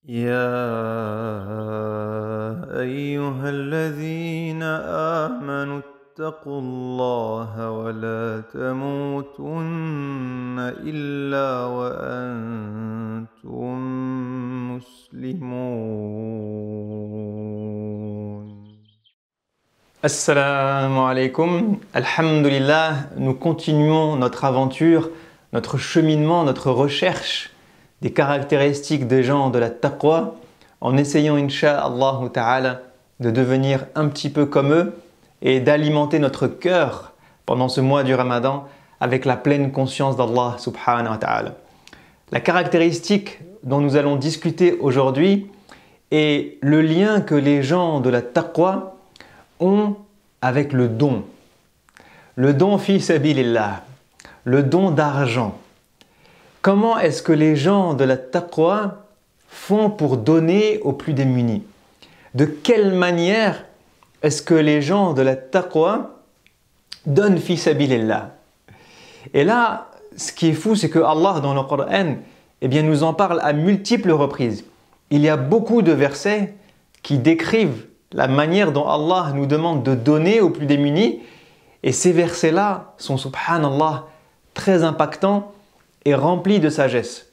يا أيها الذين آمنوا اتقوا الله ولا تموتن إلا وأنتم مسلمون. Assalamu alaikum, alhamdulillah, nous continuons notre aventure, notre cheminement, notre recherche des caractéristiques des gens de la taqwa en essayant, incha'Allah ta'ala, de devenir un petit peu comme eux et d'alimenter notre cœur pendant ce mois du Ramadan avec la pleine conscience d'Allah subhanahu wa ta'ala. La caractéristique dont nous allons discuter aujourd'hui est le lien que les gens de la taqwa ont avec le don. Le don fi sabilillah, le don d'argent. Comment est-ce que les gens de la taqwa font pour donner aux plus démunis? De quelle manière est-ce que les gens de la taqwa donnent fi sabilillah? Et là, ce qui est fou, c'est que Allah dans le Coran, nous en parle à multiples reprises. Il y a beaucoup de versets qui décrivent la manière dont Allah nous demande de donner aux plus démunis. Et ces versets-là sont, subhanallah, très impactants et remplis de sagesse.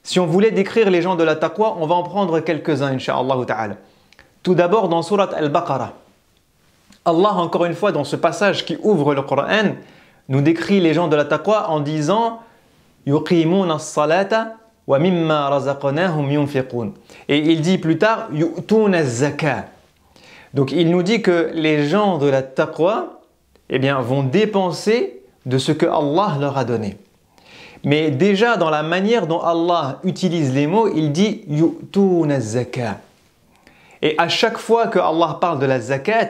Si on voulait décrire les gens de la taqwa, on va en prendre quelques-uns, incha'Allah ta'ala. Tout d'abord, dans Surat Al-Baqarah, Allah, encore une fois, dans ce passage qui ouvre le Coran, nous décrit les gens de la taqwa en disant « Yuqimuna as-salata wa mimma razaqnahum yunfiqun » Et il dit plus tard « Yu'tuna az-zaka » Donc il nous dit que les gens de la taqwa vont dépenser de ce que Allah leur a donné. Mais déjà dans la manière dont Allah utilise les mots, il dit « yu'tuna zaka ». Et à chaque fois que Allah parle de la zakat,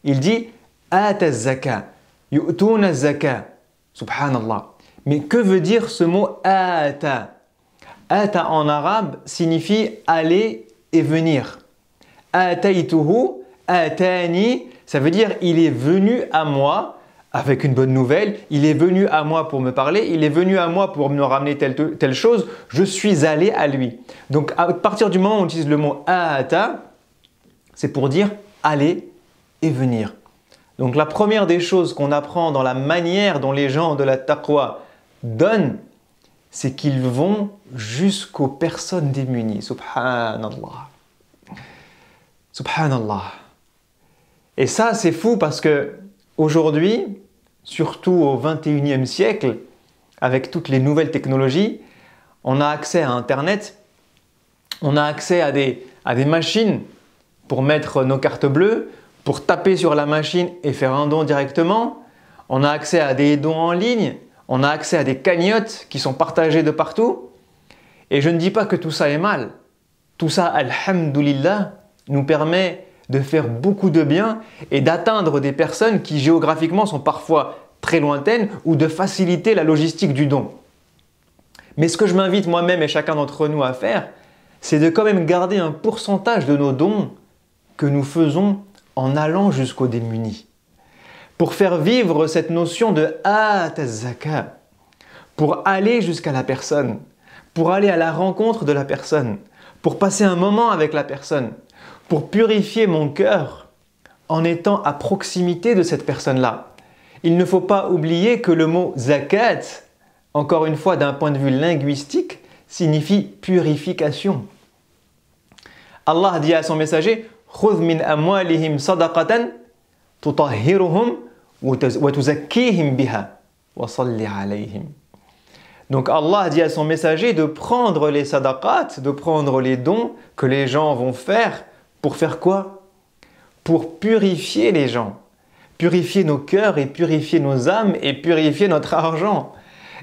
il dit « ata zaka »,« yu'tuna zaka ». Subhanallah. Mais que veut dire ce mot « ata » ? « Ata » en arabe signifie « aller et venir ». « Ataituhu » Atani, ça veut dire il est venu à moi avec une bonne nouvelle, il est venu à moi pour me parler, il est venu à moi pour me ramener telle chose, je suis allé à lui. Donc à partir du moment où on utilise le mot ata, c'est pour dire aller et venir. Donc la première des choses qu'on apprend dans la manière dont les gens de la taqwa donnent, c'est qu'ils vont jusqu'aux personnes démunies. Subhanallah. Subhanallah. Et ça, c'est fou parce que aujourd'hui, surtout au XXIe siècle, avec toutes les nouvelles technologies, on a accès à Internet, on a accès à des machines pour mettre nos cartes bleues, pour taper sur la machine et faire un don directement. On a accès à des dons en ligne, on a accès à des cagnottes qui sont partagées de partout. Et je ne dis pas que tout ça est mal. Tout ça, alhamdulillah, nous permet de faire beaucoup de bien et d'atteindre des personnes qui géographiquement sont parfois très lointaines ou de faciliter la logistique du don. Mais ce que je m'invite moi-même et chacun d'entre nous à faire, c'est de quand même garder un pourcentage de nos dons que nous faisons en allant jusqu'aux démunis. Pour faire vivre cette notion de « at-zaka », pour aller jusqu'à la personne, pour aller à la rencontre de la personne, pour passer un moment avec la personne, pour purifier mon cœur en étant à proximité de cette personne-là. Il ne faut pas oublier que le mot zakat, encore une fois d'un point de vue linguistique, signifie purification. Allah dit à son messager « Khudh min amwalihim sadaqatan tutahhiruhum wa tuzakkihim biha wa salli alayhim » Donc Allah dit à son messager de prendre les sadaqat, de prendre les dons que les gens vont faire. Pour faire quoi? Pour purifier les gens, purifier nos cœurs et purifier nos âmes et purifier notre argent.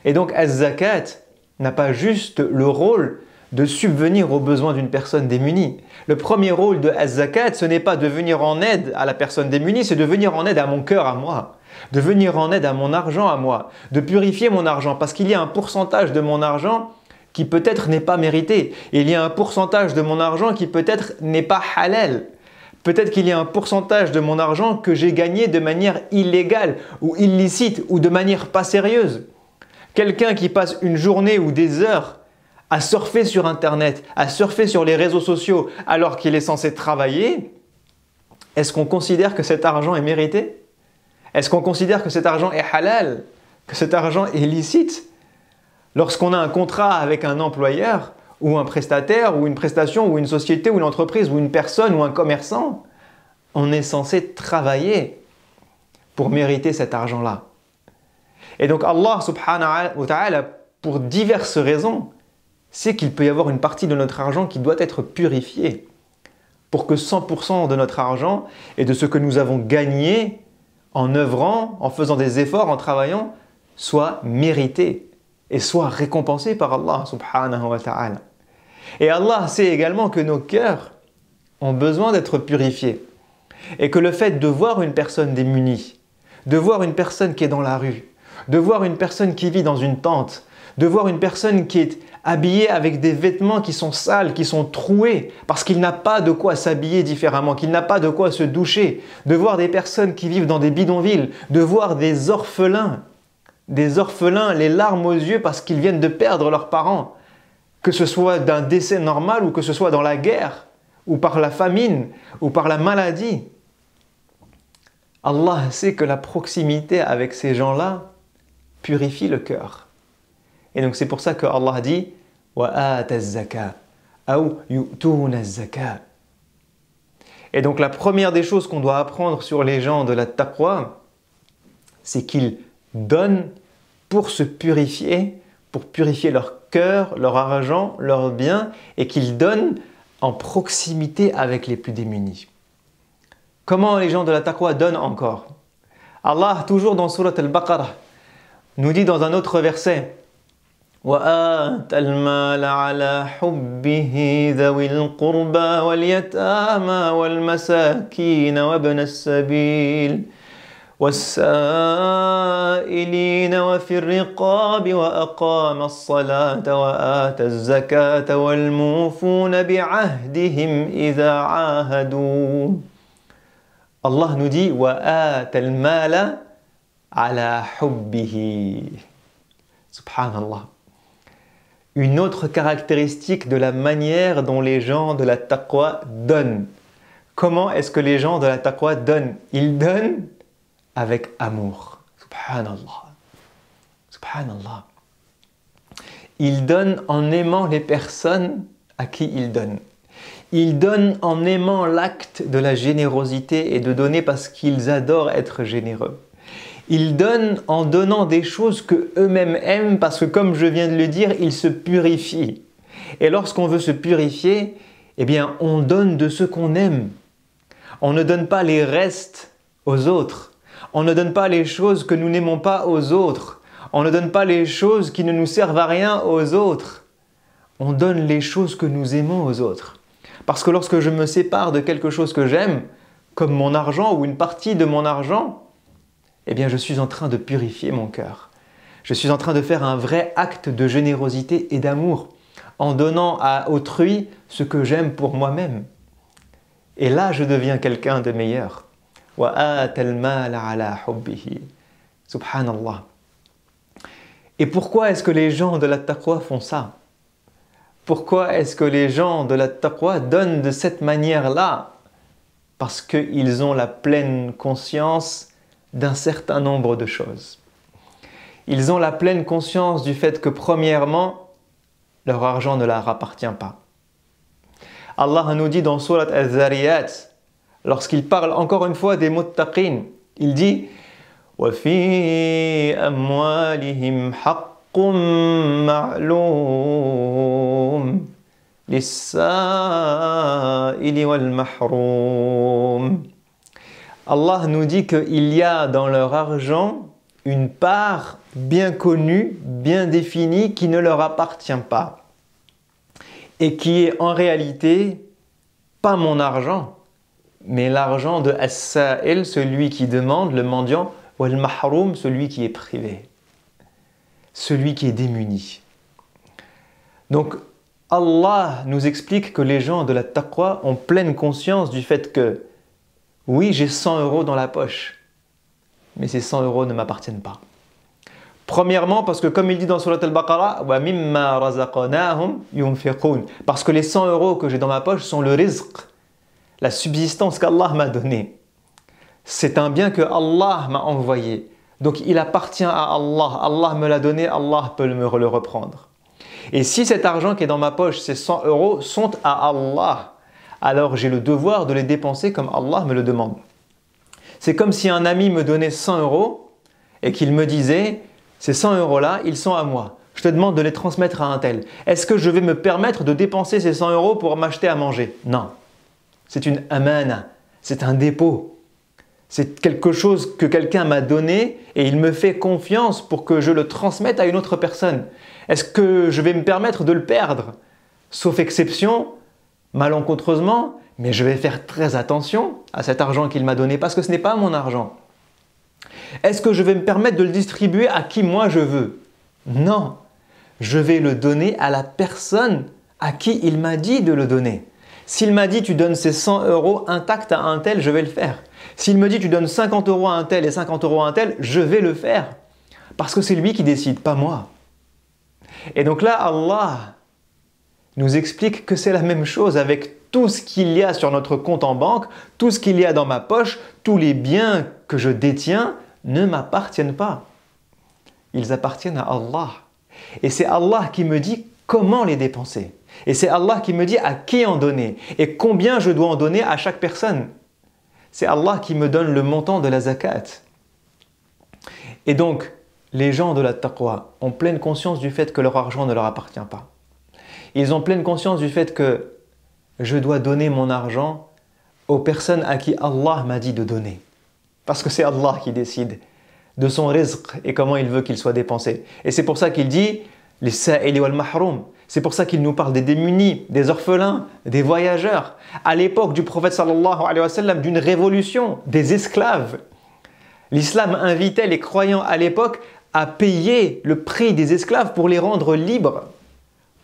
Et donc az-zakat n'a pas juste le rôle de subvenir aux besoins d'une personne démunie. Le premier rôle de az-zakat, ce n'est pas de venir en aide à la personne démunie, c'est de venir en aide à mon cœur à moi, de venir en aide à mon argent à moi, de purifier mon argent parce qu'il y a un pourcentage de mon argent qui peut-être n'est pas mérité. Il y a un pourcentage de mon argent qui peut-être n'est pas halal. Peut-être qu'il y a un pourcentage de mon argent que j'ai gagné de manière illégale ou illicite ou de manière pas sérieuse. Quelqu'un qui passe une journée ou des heures à surfer sur Internet, à surfer sur les réseaux sociaux alors qu'il est censé travailler, est-ce qu'on considère que cet argent est mérité? Est-ce qu'on considère que cet argent est halal? Que cet argent est licite? Lorsqu'on a un contrat avec un employeur, ou un prestataire, ou une prestation, ou une société, ou une entreprise, ou une personne, ou un commerçant, on est censé travailler pour mériter cet argent-là. Et donc Allah subhanahu wa ta'ala, pour diverses raisons, sait qu'il peut y avoir une partie de notre argent qui doit être purifiée pour que 100% de notre argent et de ce que nous avons gagné en œuvrant, en faisant des efforts, en travaillant, soit mérité et soit récompensé par Allah subhanahu wa ta'ala. Et Allah sait également que nos cœurs ont besoin d'être purifiés et que le fait de voir une personne démunie, de voir une personne qui est dans la rue, de voir une personne qui vit dans une tente, de voir une personne qui est habillée avec des vêtements qui sont sales, qui sont troués, parce qu'il n'a pas de quoi s'habiller différemment, qu'il n'a pas de quoi se doucher, de voir des personnes qui vivent dans des bidonvilles, de voir des orphelins, les larmes aux yeux parce qu'ils viennent de perdre leurs parents, que ce soit d'un décès normal ou que ce soit dans la guerre, ou par la famine, ou par la maladie. Allah sait que la proximité avec ces gens-là purifie le cœur. Et donc c'est pour ça que Allah dit وَآتَ الزَّكَاةَ أَوْ يُؤْتُونَ الزَّكَاةَ. Et donc la première des choses qu'on doit apprendre sur les gens de la taqwa, c'est qu'ils donnent pour se purifier, pour purifier leur cœur, leur argent, leurs biens, et qu'ils donnent en proximité avec les plus démunis. Comment les gens de la taqwa donnent encore? Allah, toujours dans Surat al-Baqarah, nous dit dans un autre verset وَآتَ الْمَالَ عَلَى حُبِّهِ ذَوِي الْقُرْبَى وَالْيَتَامَى وَالْمَسَاكِينَ وَابْنَ السَّبِيلِ وَالسَّائِلِينَ وَفِي الرِّقَابِ وَأَقَامَ الصَّلَاةَ وَآتَ الزَّكَاةَ وَالْمُوفُونَ بِعَهْدِهِمْ إِذَا عَاهَدُوا. Allah nous dit وَآتَ الْمَالَ عَلَى حُبِّهِ. Subhanallah. Une autre caractéristique de la manière dont les gens de la taqwa donnent. Comment est-ce que les gens de la taqwa donnent? Ils donnent avec amour. Subhanallah. Subhanallah. Ils donnent en aimant les personnes à qui ils donnent. Ils donnent en aimant l'acte de la générosité et de donner parce qu'ils adorent être généreux. Ils donnent en donnant des choses que eux-mêmes aiment parce que, comme je viens de le dire, ils se purifient. Et lorsqu'on veut se purifier, eh bien, on donne de ce qu'on aime. On ne donne pas les restes aux autres. On ne donne pas les choses que nous n'aimons pas aux autres. On ne donne pas les choses qui ne nous servent à rien aux autres. On donne les choses que nous aimons aux autres. Parce que lorsque je me sépare de quelque chose que j'aime, comme mon argent ou une partie de mon argent, eh bien je suis en train de purifier mon cœur. Je suis en train de faire un vrai acte de générosité et d'amour en donnant à autrui ce que j'aime pour moi-même. Et là, je deviens quelqu'un de meilleur. وَآتَ الْمَالَ عَلَى حُبِّهِ. Subhanallah. Et pourquoi est-ce que les gens de la taqwa font ça? Pourquoi est-ce que les gens de la taqwa donnent de cette manière-là? Parce qu'ils ont la pleine conscience d'un certain nombre de choses. Ils ont la pleine conscience du fait que, premièrement, leur argent ne leur appartient pas. Allah nous dit dans Surat Al-Zariyat, lorsqu'il parle encore une fois des muttaqin, il dit وَفِي أَمْوَالِهِمْ حَقٌّ مَعْلُومٌ لِلسَّائِلِ وَالْمَحْرُومِ. Allah nous dit qu'il y a dans leur argent une part bien connue, bien définie, qui ne leur appartient pas. Et qui est en réalité pas mon argent, mais l'argent de As-Sa'il, celui qui demande, le mendiant, ou Al-Mahroum, celui qui est privé, celui qui est démuni. Donc Allah nous explique que les gens de la taqwa ont pleine conscience du fait que oui, j'ai 100 € dans la poche, mais ces 100 € ne m'appartiennent pas. Premièrement, parce que comme il dit dans Surat Al-Baqarah, wa mimma razaqnahum yunfiqun, parce que les 100 euros que j'ai dans ma poche sont le rizq, la subsistance qu'Allah m'a donnée. C'est un bien que Allah m'a envoyé. Donc il appartient à Allah. Allah me l'a donné, Allah peut me le reprendre. Et si cet argent qui est dans ma poche, ces 100 euros, sont à Allah, alors j'ai le devoir de les dépenser comme Allah me le demande. C'est comme si un ami me donnait 100 euros et qu'il me disait « Ces 100 euros-là, ils sont à moi. Je te demande de les transmettre à un tel. Est-ce que je vais me permettre de dépenser ces 100 euros pour m'acheter à manger ?» Non. C'est une amana, c'est un dépôt. C'est quelque chose que quelqu'un m'a donné et il me fait confiance pour que je le transmette à une autre personne. Est-ce que je vais me permettre de le perdre? Sauf exception, malencontreusement, mais je vais faire très attention à cet argent qu'il m'a donné parce que ce n'est pas mon argent. Est-ce que je vais me permettre de le distribuer à qui moi je veux? Non, je vais le donner à la personne à qui il m'a dit de le donner. S'il m'a dit tu donnes ces 100 euros intacts à un tel, je vais le faire. S'il me dit tu donnes 50 euros à un tel et 50 euros à un tel, je vais le faire. Parce que c'est lui qui décide, pas moi. Et donc là, Allah nous explique que c'est la même chose avec tout ce qu'il y a sur notre compte en banque, tout ce qu'il y a dans ma poche, tous les biens que je détiens ne m'appartiennent pas. Ils appartiennent à Allah. Et c'est Allah qui me dit comment les dépenser. Et c'est Allah qui me dit à qui en donner et combien je dois en donner à chaque personne. C'est Allah qui me donne le montant de la zakat. Et donc, les gens de la taqwa ont pleine conscience du fait que leur argent ne leur appartient pas. Ils ont pleine conscience du fait que je dois donner mon argent aux personnes à qui Allah m'a dit de donner. Parce que c'est Allah qui décide de son rizq et comment il veut qu'il soit dépensé. Et c'est pour ça qu'il dit « les sa'ili wal mahroum ». C'est pour ça qu'il nous parle des démunis, des orphelins, des voyageurs. À l'époque du prophète sallallahu alayhi wa sallam, d'une révolution, des esclaves. L'islam invitait les croyants à l'époque à payer le prix des esclaves pour les rendre libres,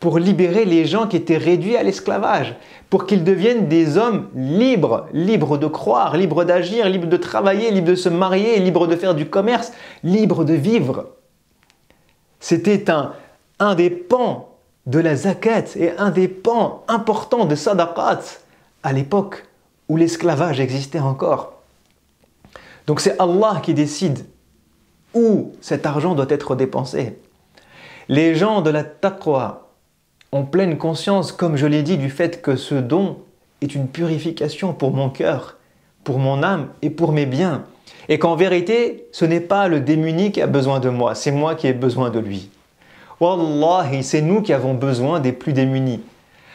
pour libérer les gens qui étaient réduits à l'esclavage, pour qu'ils deviennent des hommes libres, libres de croire, libres d'agir, libres de travailler, libres de se marier, libres de faire du commerce, libres de vivre. C'était un des pans de la zakat et un des pans importants de sadaqat à l'époque où l'esclavage existait encore. Donc c'est Allah qui décide où cet argent doit être dépensé. Les gens de la taqwa ont pleine conscience, comme je l'ai dit, du fait que ce don est une purification pour mon cœur, pour mon âme et pour mes biens. Et qu'en vérité, ce n'est pas le démuni qui a besoin de moi, c'est moi qui ai besoin de lui. Wallahi, c'est nous qui avons besoin des plus démunis.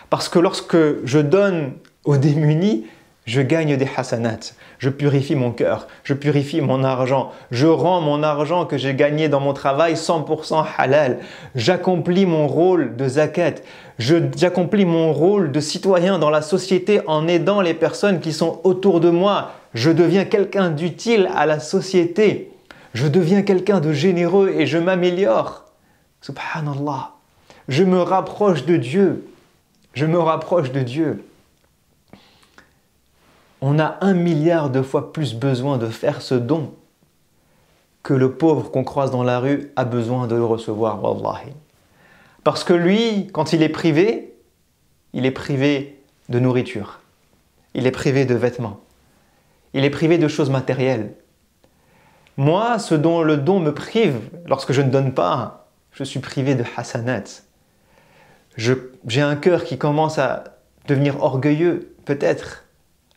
Parce que lorsque je donne aux démunis, je gagne des hasanats. Je purifie mon cœur, je purifie mon argent. Je rends mon argent que j'ai gagné dans mon travail 100% halal. J'accomplis mon rôle de zakat. J'accomplis mon rôle de citoyen dans la société en aidant les personnes qui sont autour de moi. Je deviens quelqu'un d'utile à la société. Je deviens quelqu'un de généreux et je m'améliore. Subhanallah, je me rapproche de Dieu, je me rapproche de Dieu. On a 1 milliard de fois plus besoin de faire ce don que le pauvre qu'on croise dans la rue a besoin de le recevoir, wallahi. Parce que lui, quand il est privé de nourriture, il est privé de vêtements, il est privé de choses matérielles. Moi, ce dont le don me prive, lorsque je ne donne pas, je suis privé de hasanat. J'ai un cœur qui commence à devenir orgueilleux, peut-être,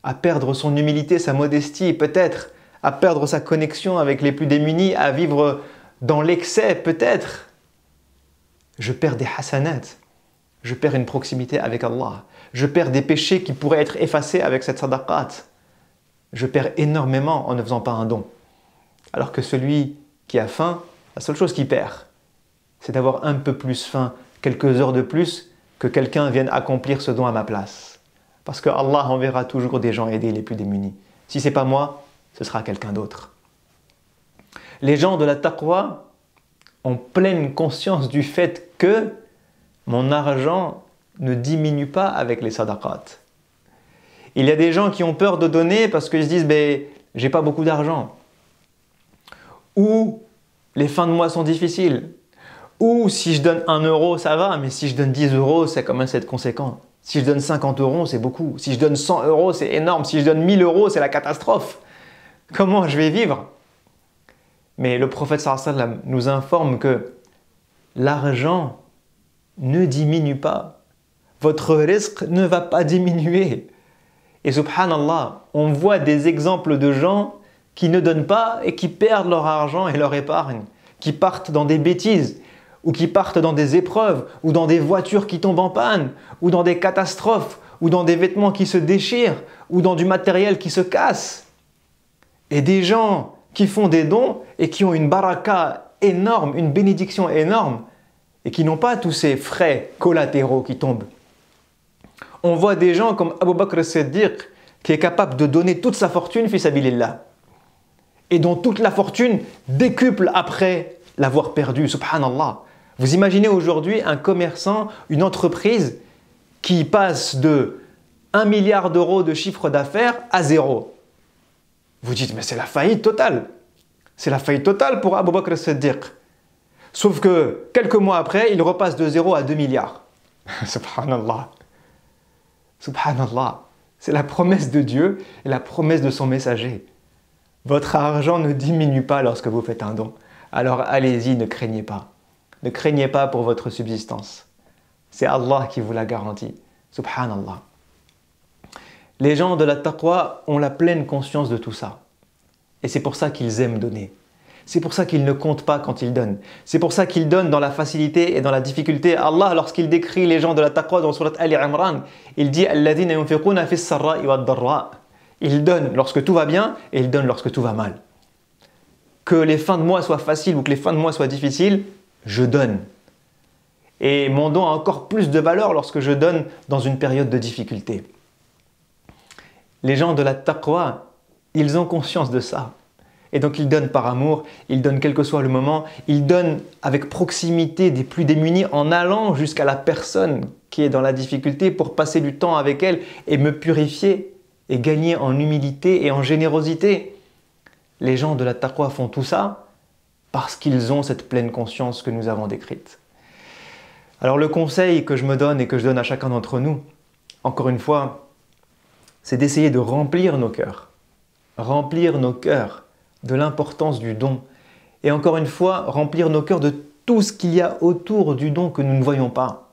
à perdre son humilité, sa modestie, peut-être, à perdre sa connexion avec les plus démunis, à vivre dans l'excès, peut-être. Je perds des hasanat, je perds une proximité avec Allah, je perds des péchés qui pourraient être effacés avec cette sadaqat. Je perds énormément en ne faisant pas un don. Alors que celui qui a faim, la seule chose qu'il perd, c'est d'avoir un peu plus faim, quelques heures de plus, que quelqu'un vienne accomplir ce don à ma place. Parce que Allah enverra toujours des gens aider les plus démunis. Si ce n'est pas moi, ce sera quelqu'un d'autre. Les gens de la taqwa ont pleine conscience du fait que mon argent ne diminue pas avec les sadaqat. Il y a des gens qui ont peur de donner parce qu'ils se disent « j'ai pas beaucoup d'argent ». Ou les fins de mois sont difficiles. Ou si je donne 1 euro, ça va, mais si je donne 10 euros, ça commence à être conséquent. Si je donne 50 euros, c'est beaucoup. Si je donne 100 euros, c'est énorme. Si je donne 1000 euros, c'est la catastrophe. Comment je vais vivre? Mais le prophète sallallahu alayhi wa sallam nous informe que l'argent ne diminue pas. Votre risque ne va pas diminuer. Et subhanallah, on voit des exemples de gens qui ne donnent pas et qui perdent leur argent et leur épargne, qui partent dans des bêtises, ou qui partent dans des épreuves, ou dans des voitures qui tombent en panne, ou dans des catastrophes, ou dans des vêtements qui se déchirent, ou dans du matériel qui se casse. Et des gens qui font des dons et qui ont une baraka énorme, une bénédiction énorme, et qui n'ont pas tous ces frais collatéraux qui tombent. On voit des gens comme Abu Bakr as-Siddiq qui est capable de donner toute sa fortune fi sabilillah et dont toute la fortune décuple après l'avoir perdue, subhanallah. Vous imaginez aujourd'hui un commerçant, une entreprise qui passe de 1 milliard d'euros de chiffre d'affaires à 0. Vous dites, mais c'est la faillite totale. C'est la faillite totale pour Abu Bakr as-Siddiq. Sauf que quelques mois après, il repasse de 0 à 2 milliards. Subhanallah. Subhanallah. C'est la promesse de Dieu et la promesse de son messager. Votre argent ne diminue pas lorsque vous faites un don. Alors allez-y, ne craignez pas. Ne craignez pas pour votre subsistance. C'est Allah qui vous la garantit. Subhanallah. Les gens de la taqwa ont la pleine conscience de tout ça. Et c'est pour ça qu'ils aiment donner. C'est pour ça qu'ils ne comptent pas quand ils donnent. C'est pour ça qu'ils donnent dans la facilité et dans la difficulté. Allah, lorsqu'il décrit les gens de la taqwa dans Surat Ali Imran, il dit « Alladhina yunfiquna fis sarra'i wad darra » Ils donnent lorsque tout va bien et ils donnent lorsque tout va mal. Que les fins de mois soient faciles ou que les fins de mois soient difficiles, je donne. Et mon don a encore plus de valeur lorsque je donne dans une période de difficulté. Les gens de la taqwa, ils ont conscience de ça. Et donc ils donnent par amour, ils donnent quel que soit le moment, ils donnent avec proximité des plus démunis en allant jusqu'à la personne qui est dans la difficulté pour passer du temps avec elle et me purifier et gagner en humilité et en générosité. Les gens de la taqwa font tout ça parce qu'ils ont cette pleine conscience que nous avons décrite. Alors le conseil que je me donne et que je donne à chacun d'entre nous, encore une fois, c'est d'essayer de remplir nos cœurs. Remplir nos cœurs de l'importance du don. Et encore une fois, remplir nos cœurs de tout ce qu'il y a autour du don que nous ne voyons pas.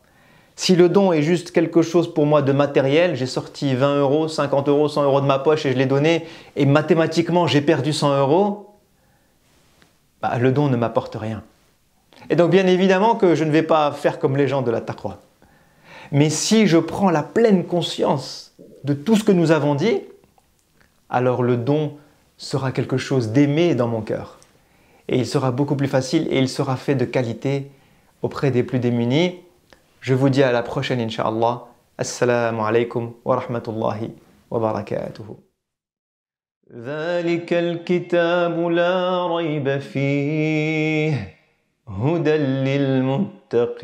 Si le don est juste quelque chose pour moi de matériel, j'ai sorti 20 euros, 50 euros, 100 euros de ma poche et je l'ai donné, et mathématiquement j'ai perdu 100 euros, le don ne m'apporte rien. Et donc bien évidemment que je ne vais pas faire comme les gens de la taqwa. Mais si je prends la pleine conscience de tout ce que nous avons dit, alors le don sera quelque chose d'aimé dans mon cœur. Et il sera beaucoup plus facile et il sera fait de qualité auprès des plus démunis. Je vous dis à la prochaine, Inch'Allah. Assalamu alaikum wa rahmatullahi wa barakatuhu. ذلك الكتاب لا ريب فيه هدى للمتقين